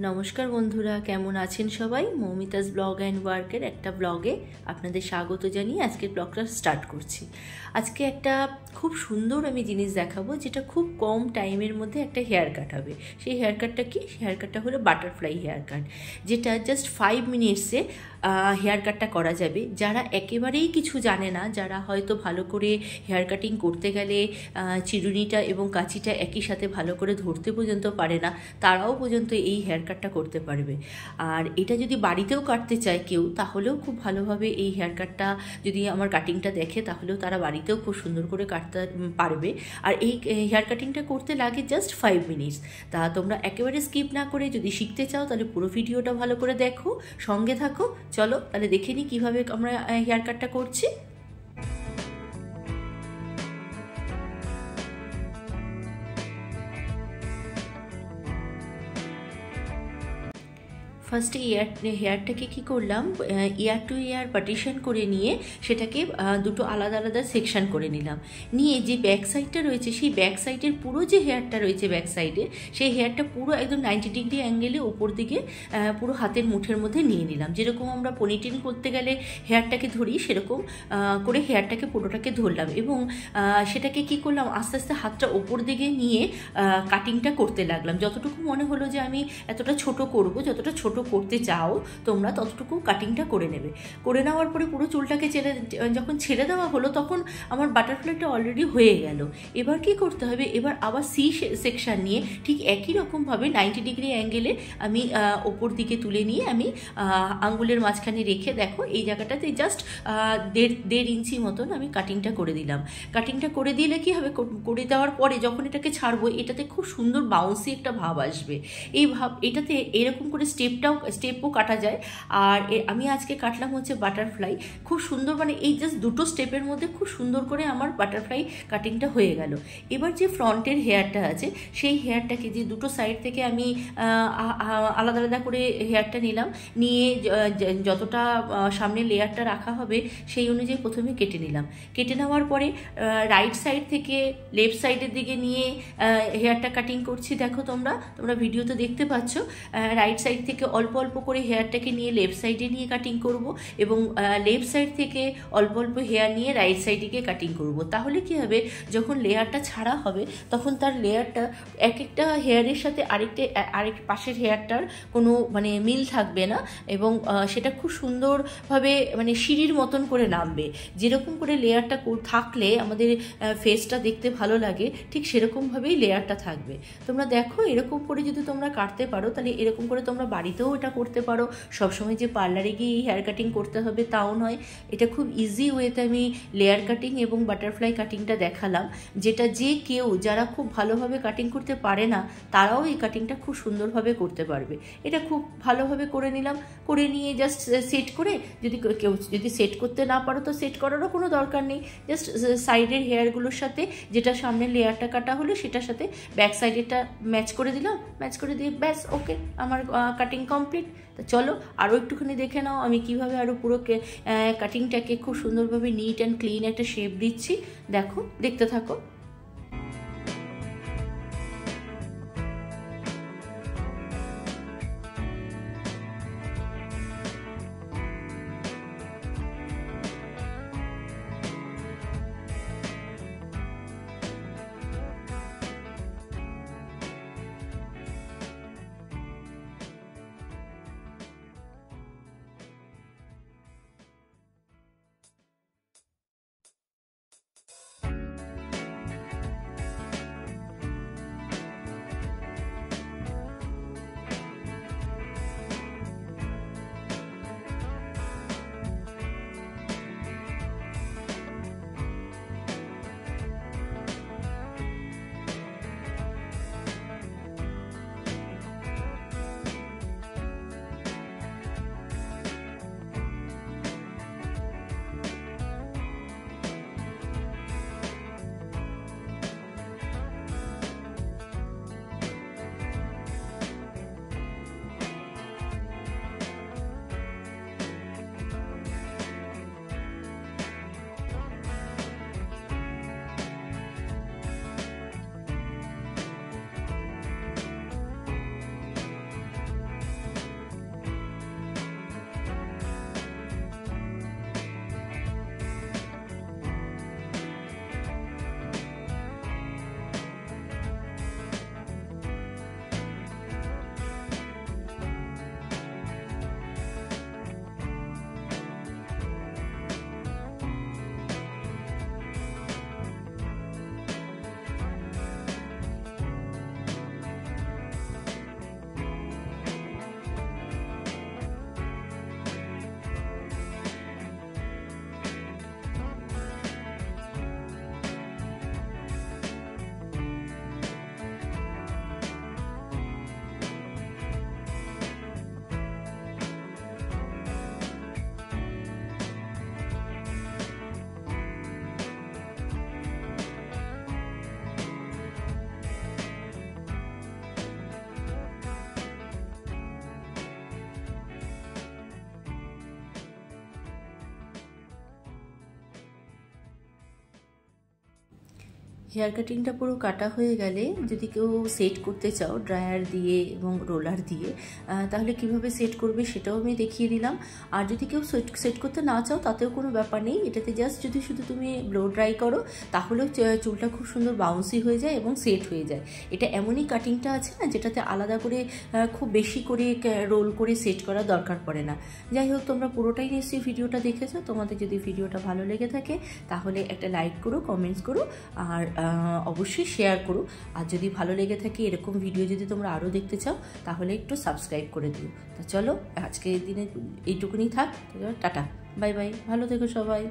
নমস্কার বন্ধুরা, কেমন আছেন সবাই? মৌমিতাস ব্লগ অ্যান্ড ওয়ার্কের একটা ব্লগে আপনাদের স্বাগত জানিয়ে আজকের ব্লগটা স্টার্ট করছি। আজকে একটা খুব সুন্দর আমি জিনিস দেখাবো, যেটা খুব কম টাইমের মধ্যে একটা হেয়ার কাট হবে। সেই হেয়ার কাটটা কি? হেয়ার কাটটা হলো বাটারফ্লাই হেয়ার কাট, যেটা জাস্ট 5 মিনিটসে হেয়ার কাটটা করা যাবে। যারা একেবারেই কিছু জানে না, যারা হয়তো ভালো করে হেয়ার কাটিং করতে গেলে চিরুনিটা এবং কাঁচিটা একই সাথে ভালো করে ধরতে পর্যন্ত পারে না, তারাও পর্যন্ত এই হেয়ার কাটটা করতে পারবে। আর এটা যদি বাড়িতেও কাটতে চায় কেউ, তাহলেও খুব ভালোভাবে এই হেয়ার কাটটা যদি আমার কাটিংটা দেখে, তাহলেও তারা বাড়িতেও খুব সুন্দর করে কাটতে পারবে। আর এই হেয়ার কাটিংটা করতে লাগে জাস্ট 5 মিনিটস। তা তোমরা একেবারে স্কিপ না করে যদি শিখতে চাও, তাহলে পুরো ভিডিওটা ভালো করে দেখো, সঙ্গে থাকো। চলো তাহলে দেখে নিই কীভাবে আমরা হেয়ার কাটটা করছি। ফার্স্টে হেয়ারটাকে কী করলাম, ইয়ার টু ইয়ার পার্টিশন করে নিয়ে সেটাকে দুটো আলাদা আলাদা সেকশন করে নিলাম। নিয়ে যে ব্যাক সাইডটা রয়েছে, সেই ব্যাক সাইডের পুরো যে হেয়ারটা রয়েছে ব্যাক সাইডে, সেই হেয়ারটা পুরো একদম 90 ডিগ্রি অ্যাঙ্গেলে ওপর দিকে পুরো হাতের মুঠের মধ্যে নিয়ে নিলাম। যেরকম আমরা পনিটেল করতে গেলে হেয়ারটাকে ধরি, সেরকম করে হেয়ারটাকে পুরোটাকে ধরলাম এবং সেটাকে কি করলাম, আস্তে আস্তে হাতটা ওপর দিকে নিয়ে কাটিংটা করতে লাগলাম। যতটুকু মনে হলো যে আমি এতটা ছোট করব, যতটা ছোট করতে চাও তোমরা ততটুকু কাটিংটা করে নেবে। করে নেওয়ার পরে পুরো চুলটাকে যখন ছেড়ে দেওয়া হলো, তখন আমার বাটারফ্লাইটা অলরেডি হয়ে গেল। এবার কি করতে হবে, এবার আবার সি সেকশন নিয়ে ঠিক একই রকমভাবে 90 ডিগ্রি অ্যাঙ্গেলে আমি ওপর দিকে তুলে নিয়ে আমি আঙ্গুলের মাঝখানে রেখে, দেখো এই জায়গাটাতে জাস্ট 1.5 ইঞ্চি মতন আমি কাটিংটা করে দিলাম। কাটিংটা করে দিলে কি হবে, করে দেওয়ার পরে যখন এটাকে ছাড়বো, এটাতে খুব সুন্দর বাউন্সি একটা ভাব আসবে। এই ভাব, এটাতে এরকম করে স্টেপও কাটা যায়। আর আমি আজকে কাটলাম হচ্ছে বাটারফ্লাই, খুব সুন্দর, মানে এই জাস্ট দুটো স্টেপের মধ্যে খুব সুন্দর করে আমার বাটারফ্লাই কাটিংটা হয়ে গেল। এবার যে ফ্রন্টের হেয়ারটা আছে, সেই হেয়ারটাকে যে দুটো সাইড থেকে আমি আলাদা আলাদা করে হেয়ারটা নিলাম, নিয়ে যতটা সামনে লেয়ারটা রাখা হবে সেই অনুযায়ী প্রথমে কেটে নিলাম। কেটে নেওয়ার পরে রাইট সাইড থেকে লেফট সাইডের দিকে নিয়ে হেয়ারটা কাটিং করছি। দেখো তোমরা ভিডিওতে দেখতে পাচ্ছ, রাইট সাইড থেকে অল্প অল্প করে হেয়ারটাকে নিয়ে লেফট সাইডে নিয়ে কাটিং করব এবং লেফট সাইড থেকে অল্প অল্প হেয়ার নিয়ে রাইট সাইডে কাটিং করব। তাহলে কি হবে, যখন লেয়ারটা ছাড়া হবে, তখন তার লেয়ারটা এক একটা হেয়ারের সাথে আরেক পাশের হেয়ারটার কোনো মানে মিল থাকবে না এবং সেটা খুব সুন্দরভাবে মানে সিঁড়ির মতন করে নামবে। যেরকম করে লেয়ারটা থাকলে আমাদের ফেসটা দেখতে ভালো লাগে, ঠিক সেরকমভাবেই লেয়ারটা থাকবে। তোমরা দেখো, এরকম করে যদি তোমরা কাটতে পারো, তাহলে এরকম করে তোমরা বাড়িতেও এটা করতে পারো। সবসময় যে পার্লারে গিয়ে হেয়ার কাটিং করতে হবে তাও নয়, এটা খুব ইজি ওয়েতে আমি লেয়ার কাটিং এবং বাটারফ্লাই কাটিংটা দেখালাম, যেটা যে কেউ যারা খুব ভালোভাবে কাটিং করতে পারে না, তারাও এই কাটিংটা খুব সুন্দরভাবে করতে পারবে। এটা খুব ভালোভাবে করে নিলাম। করে নিয়ে জাস্ট সেট করে, কেউ যদি সেট করতে না পারো, তো সেট করারও কোনো দরকার নেই। জাস্ট সাইডের হেয়ারগুলোর সাথে যেটা সামনের লেয়ারটা কাটা হলো, সেটার সাথে ব্যাক সাইডেরটা ম্যাচ করে দিলাম। ম্যাচ করে দিয়ে ব্যাস, ওকে, আমার কাটিং কমপ্লিট। তো চলো আরও একটুখানি দেখে নাও আমি কিভাবে আরও পুরো কাটিংটাকে খুব সুন্দরভাবে নিট অ্যান্ড ক্লিন একটা শেপ দিচ্ছি। দেখো, দেখতে থাকো। হেয়ার কাটিংটা পুরো কাটা হয়ে গেলে যদি কেউ সেট করতে চাও ড্রায়ার দিয়ে এবং রোলার দিয়ে, তাহলে কিভাবে সেট করবে সেটাও আমি দেখিয়ে দিলাম। আর যদি কেউ সেট করতে না চাও তাতেও কোনো ব্যাপার নেই, এটাতে জাস্ট যদি শুধু তুমি ব্লো ড্রাই করো তাহলেও চুলটা খুব সুন্দর বাউন্সি হয়ে যায় এবং সেট হয়ে যায়। এটা এমনই কাটিংটা আছে না যেটাতে আলাদা করে খুব বেশি করে রোল করে সেট করার দরকার পড়ে না। যাই হোক, তোমরা পুরোটাই নিশ্চয়ই ভিডিওটা দেখেছো। তোমাদের যদি ভিডিওটা ভালো লেগে থাকে তাহলে একটা লাইক করো, কমেন্টস করো, আর অবশ্যই শেয়ার করো। আর যদি ভালো লেগে থাকে এরকম ভিডিও যদি তোমরা আরও দেখতে চাও তাহলে একটু সাবস্ক্রাইব করে দিও। তো চলো, আজকের দিনে এইটুকুনি থাক। টাটা, বাই বাই, ভালো থেকো সবাই।